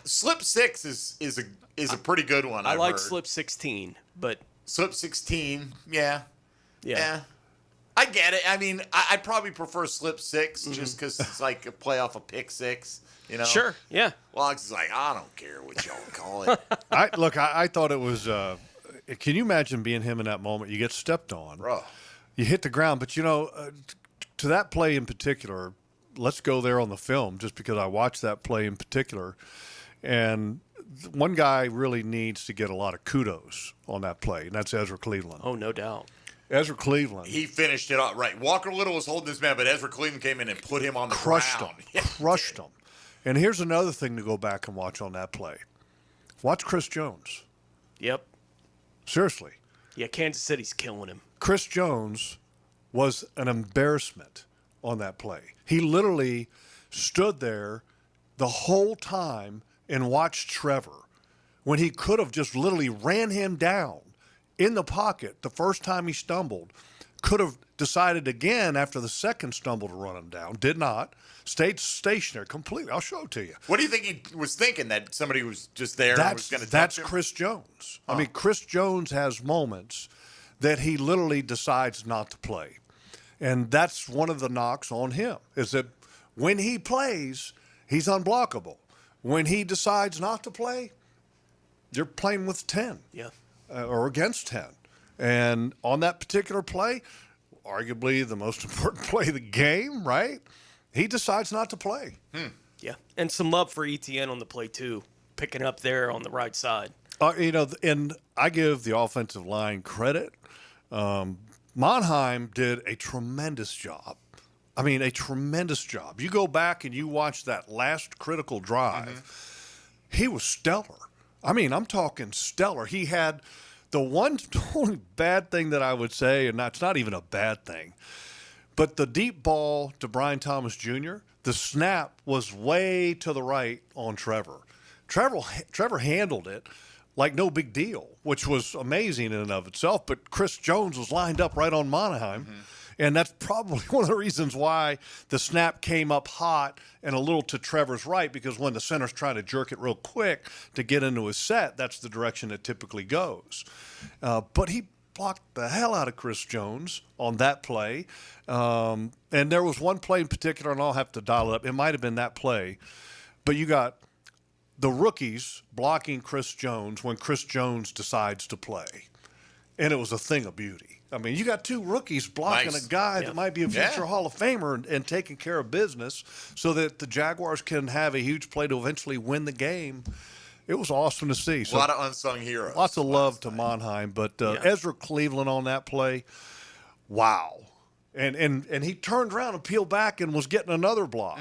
Slip 6 is a pretty good one. I I've like heard. Slip 16, but Slip 16, yeah. yeah. I get it. I mean, I'd probably prefer Slip 6 just because it's like a play off a pick 6, you know? Sure, yeah. Logs is like, I don't care what y'all call it. I thought it was. Can you imagine being him in that moment? You get stepped on, Bro. you hit the ground, but to that play in particular, let's go there on the film just because I watched that play in particular, and one guy really needs to get a lot of kudos on that play, and that's Ezra Cleveland. Oh, no doubt. Ezra Cleveland. He finished it up right. Walker Little was holding his man, but Ezra Cleveland came in and put him on the crushed ground. him. Crushed him. And here's another thing to go back and watch on that play. Watch Chris Jones. Yep. Seriously. Yeah, Kansas City's killing him. Chris Jones was an embarrassment on that play. He literally stood there the whole time and watched Trevor when he could have just literally ran him down in the pocket the first time he stumbled. Could have decided again after the second stumble to run him down. Did not. Stayed stationary completely. I'll show it to you. What do you think he was thinking? That somebody was just there and was going to touch That's him? Chris Jones. I mean, Chris Jones has moments that he literally decides not to play. And that's one of the knocks on him, is that when he plays, he's unblockable. When he decides not to play, you're playing with 10. Yeah. Or against 10. And on that particular play, arguably the most important play of the game, right? He decides not to play. Yeah. And some love for ETN on the play, too, picking up there on the right side. And I give the offensive line credit. Monheim did a tremendous job. I mean, a tremendous job. You go back and you watch that last critical drive, he was stellar. I mean, I'm talking stellar. He had the only bad thing that I would say, and it's not even a bad thing, but the deep ball to Brian Thomas Jr., the snap was way to the right on Trevor. Trevor handled it like no big deal, which was amazing in and of itself. But Chris Jones was lined up right on Monheim, and that's probably one of the reasons why the snap came up hot and a little to Trevor's right, because when the center's trying to jerk it real quick to get into his set, that's the direction it typically goes. But he blocked the hell out of Chris Jones on that play. And there was one play in particular, and I'll have to dial it up. It might have been that play, but you got the rookies blocking Chris Jones when Chris Jones decides to play. And it was a thing of beauty. I mean, you got two rookies blocking a guy that might be a future Hall of Famer and taking care of business so that the Jaguars can have a huge play to eventually win the game. It was awesome to see. So, a lot of unsung heroes. Lots of love to Monheim. But Ezra Cleveland on that play, wow. And he turned around and peeled back and was getting another block.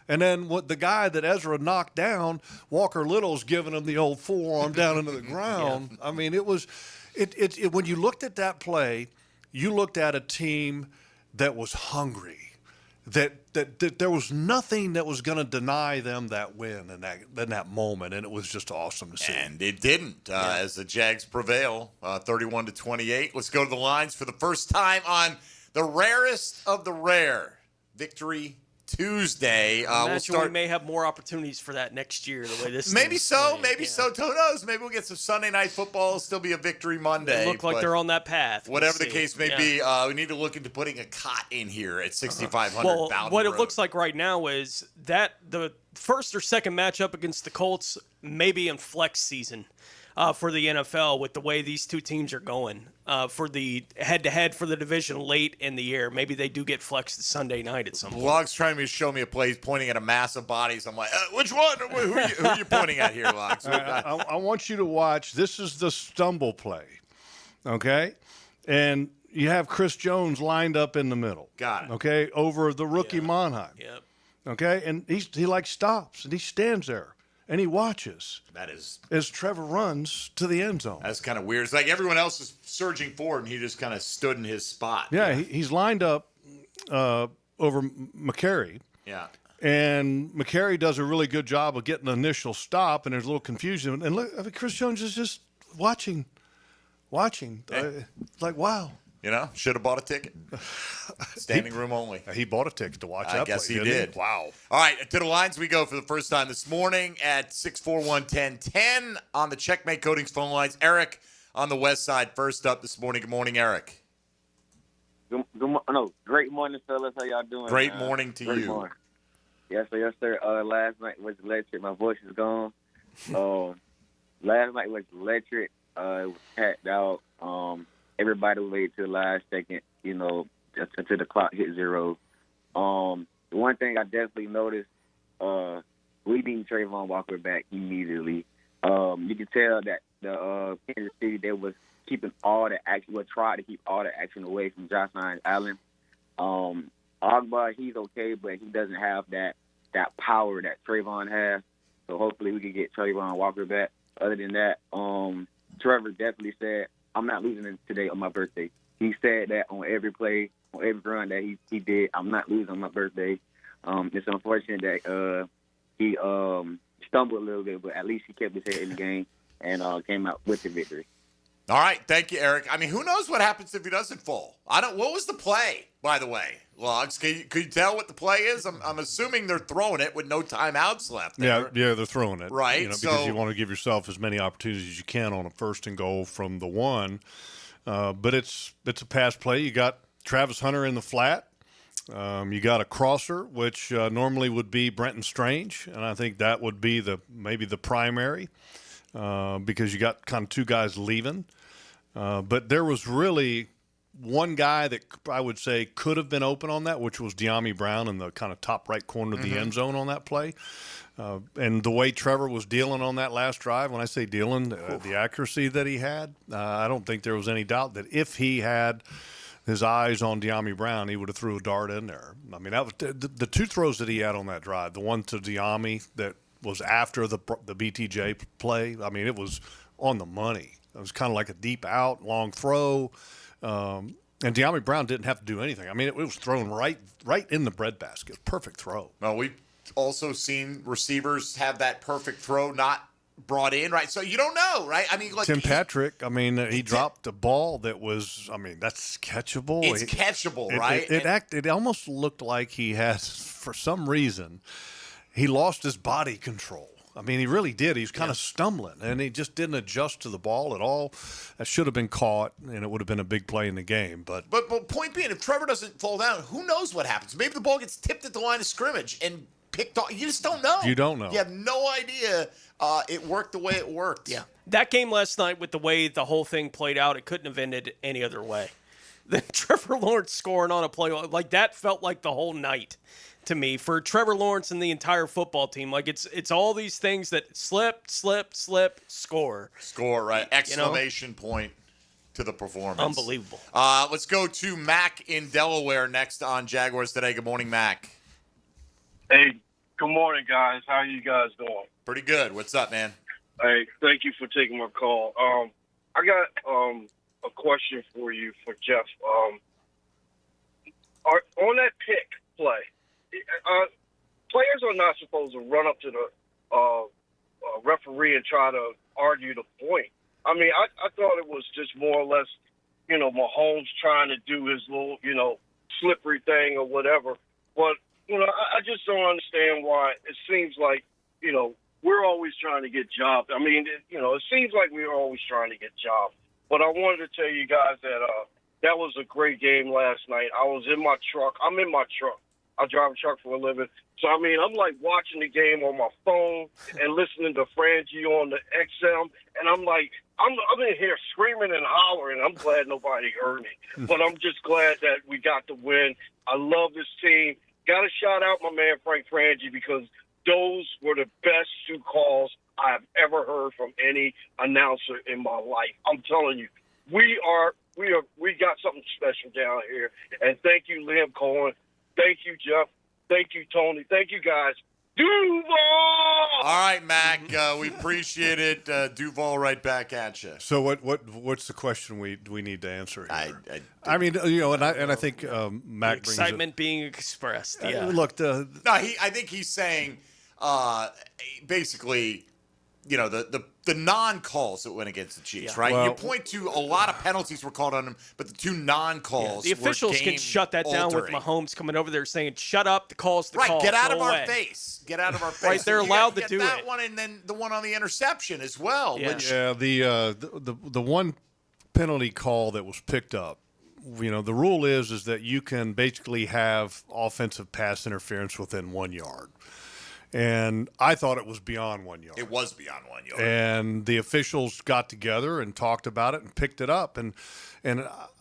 And then the guy that Ezra knocked down, Walker Little's giving him the old forearm down into the ground. I mean, it was when you looked at that play, you looked at a team that was hungry. That there was nothing that was going to deny them that win in that moment, and it was just awesome to see. And it didn't, as the Jags prevail, 31-28. Let's go to the lines for the first time on the rarest of the rare, Victory Tuesday. Imagine we may have more opportunities for that next year. The way this maybe so, maybe so. Who knows? Maybe we'll get some Sunday Night Football. It'll still be a Victory Monday. They look like they're on that path. Whatever the case may be, we need to look into putting a cot in here at 6,500. Well, what Road. it looks like right now is that the first or second matchup against the Colts may be in flex season for the NFL with the way these two teams are going. For the head-to-head for the division late in the year. Maybe they do get flexed Sunday night at some point. Log's trying to show me a play. He's pointing at a mass of bodies. I'm like, which one? Who are you pointing at here, Logs? I want you to watch. This is the stumble play, okay? And you have Chris Jones lined up in the middle. Got it. Okay, over the rookie Monheim. Yep. Okay, and he stops and he stands there. And he watches as Trevor runs to the end zone. That's kind of weird. It's like everyone else is surging forward, and he just kind of stood in his spot. Yeah, he's lined up over McCary. Yeah. And McCary does a really good job of getting the initial stop, and there's a little confusion. And look, I mean, Chris Jones is just watching. Like, wow. You know, should have bought a ticket. Standing room only. He bought a ticket to watch that I guess play, he didn't did. Wow. All right, to the lines we go for the first time this morning at 641-1010 on the Checkmate Coatings phone lines. Eric on the west side first up this morning. Good morning, Eric. Great morning, fellas. How y'all doing? Great morning to Great you. Morning. Yes, sir. Last night was electric. My voice is gone. Last night was electric. It was packed out. Everybody waited to the last second, just until the clock hit zero. The one thing I definitely noticed, we need Trayvon Walker back immediately. You can tell that the Kansas City, they was keeping all the action, tried to keep all the action away from Josh Allen. Ogba, he's okay, but he doesn't have that power that Trayvon has. So hopefully we can get Trayvon Walker back. Other than that, Trevor definitely said, I'm not losing it today on my birthday. He said that on every play, on every run that he did, I'm not losing on my birthday. It's unfortunate that he stumbled a little bit, but at least he kept his head in the game and came out with the victory. All right, thank you, Eric. I mean, who knows what happens if he doesn't fall? What was the play, by the way, Logs? Could you tell what the play is? I'm assuming they're throwing it with no timeouts left. Yeah, they're throwing it. Right. Because you want to give yourself as many opportunities as you can on a first and goal from the one. But it's a pass play. You got Travis Hunter in the flat. You got a crosser, which normally would be Brenton Strange, and I think that would be maybe the primary because you got kind of two guys leaving. But there was really one guy that I would say could have been open on that, which was De'Ami Brown in the kind of top right corner of the end zone on that play. And the way Trevor was dealing on that last drive, when I say dealing, the accuracy that he had, I don't think there was any doubt that if he had his eyes on De'Ami Brown, he would have threw a dart in there. I mean, that was the two throws that he had on that drive, the one to De'Ami that was after the BTJ play, I mean, it was on the money. It was kind of like a deep out, long throw. And De'Ami Brown didn't have to do anything. I mean, it was thrown right in the breadbasket. Perfect throw. Well, we've also seen receivers have that perfect throw not brought in, right? So you don't know, right? I mean, like Tim Patrick, I mean, he dropped a ball that was, I mean, that's catchable. It's catchable, right? It almost looked like he had, for some reason, he lost his body control. I mean, he really did. He was kind of stumbling, and he just didn't adjust to the ball at all. That should have been caught, and it would have been a big play in the game. But point being, if Trevor doesn't fall down, who knows what happens? Maybe the ball gets tipped at the line of scrimmage and picked off. You just don't know. You don't know. You have no idea it worked the way it worked. Yeah. That game last night, with the way the whole thing played out, it couldn't have ended any other way. Then Trevor Lawrence scoring on a play like that felt like the whole night to me for Trevor Lawrence and the entire football team. Like it's all these things that slip, score. Score, right? Exclamation point to the performance. Unbelievable. Let's go to Mac in Delaware next on Jaguars Today. Good morning, Mac. Hey, good morning, guys. How are you guys doing? Pretty good. What's up, man? Hey, thank you for taking my call. I got a question for you, for Jeff. On that pick play, players are not supposed to run up to the referee and try to argue the point. I mean, I thought it was just more or less, Mahomes trying to do his little, slippery thing or whatever. But, I just don't understand why it seems like, we're always trying to get jobs. I mean, it seems like we're always trying to get jobs. But I wanted to tell you guys that that was a great game last night. I was in my truck. I'm in my truck. I drive a truck for a living. So, I mean, I'm like watching the game on my phone and listening to Frangie on the XM. And I'm like, I'm in here screaming and hollering. I'm glad nobody heard me. But I'm just glad that we got the win. I love this team. Got to shout out my man Frank Frangie, because those were the best two calls I've ever heard from any announcer in my life. I'm telling you, we got something special down here. And thank you, Liam Cohen. Thank you, Jeff. Thank you, Tony. Thank you, guys. Duval! All right, Mac. We appreciate it. Duval right back at you. So what's the question we need to answer here? I mean, I think Mac brings excitement being expressed. Yeah. Look, I think he's saying basically the non-calls that went against the Chiefs, Yeah. right? Well- You point to a lot of penalties were called on them, but the 2 non-calls The officials were can shut that down with game-altering. Mahomes coming over there saying, "Shut up! The call's the Right, call. get out Go of our away." face. Get out of our face. Right, they're You allowed got to do that it. one, and then the one on the interception as well. Yeah. Which Yeah, the one penalty call that was picked up, the rule is that you can basically have offensive pass interference within 1 yard. And I thought it was beyond 1 yard. it was beyond 1 yard. And the officials got together and talked about it and picked it up. And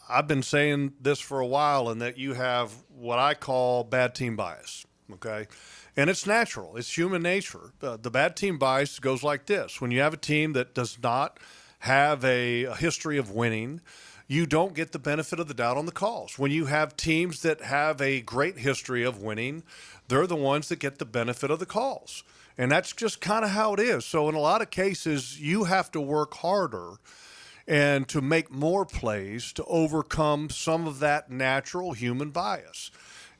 I've been saying this for a while, and that you have what I call bad team bias, okay? And it's natural. It's human nature. The bad team bias goes like this. When you have a team that does not have a history of winning, you don't get the benefit of the doubt on the calls. When you have teams that have a great history of winning, they're the ones that get the benefit of the calls. And that's just kind of how it is. So in a lot of cases, you have to work harder and to make more plays to overcome some of that natural human bias.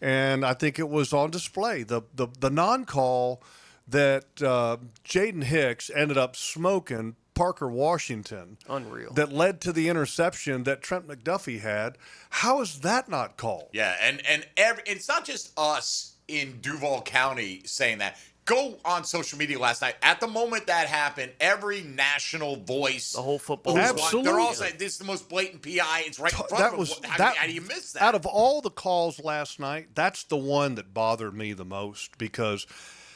And I think it was on display. The non-call that Jaden Hicks ended up smoking Parker Washington, Unreal. that led to the interception that Trent McDuffie had. How is that not called? Yeah, and it's not just us in Duval County saying that. Go on social media last night. At the moment that happened, every national voice, The whole football. who's Absolutely. they're all saying this is the most blatant PI. It's right in front That of was them. How that. do you miss that? Out of all the calls last night, that's the one that bothered me the most, because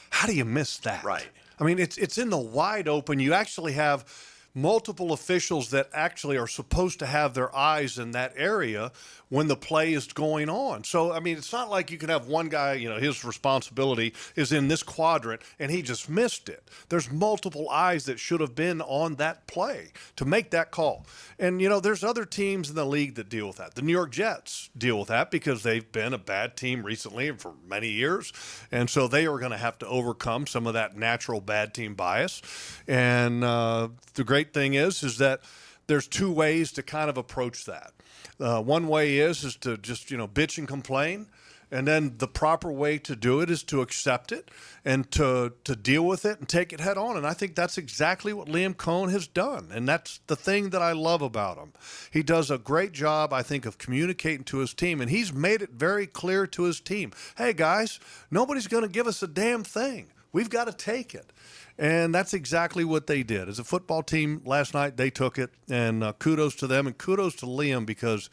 how do you miss that? Right. I mean, it's in the wide open. You actually have multiple officials that actually are supposed to have their eyes in that area when the play is going on. So, I mean, it's not like you can have one guy, his responsibility is in this quadrant and he just missed it. There's multiple eyes that should have been on that play to make that call. And, there's other teams in the league that deal with that. The New York Jets deal with that because they've been a bad team recently for many years. And so they are going to have to overcome some of that natural bad team bias. And the great thing is that there's 2 ways to kind of approach that. One way is to just, bitch and complain. And then the proper way to do it is to accept it and to deal with it and take it head on. And I think that's exactly what Liam Cohen has done. And that's the thing that I love about him. He does a great job, I think, of communicating to his team. And he's made it very clear to his team, hey, guys, nobody's going to give us a damn thing. We've got to take it. And that's exactly what they did. As a football team last night, they took it, and kudos to them, and kudos to Liam, because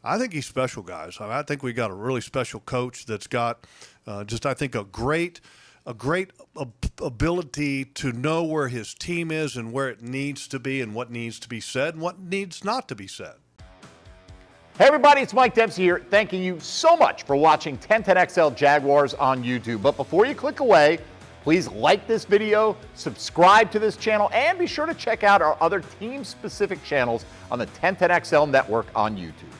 I think he's special, guys. I think we got a really special coach that's got I think a great ability to know where his team is and where it needs to be and what needs to be said and what needs not to be said. Hey everybody, it's Mike Dempsey here, thanking you so much for watching 1010XL Jaguars on YouTube. But before you click away, please like this video, subscribe to this channel, and be sure to check out our other team-specific channels on the 1010XL network on YouTube.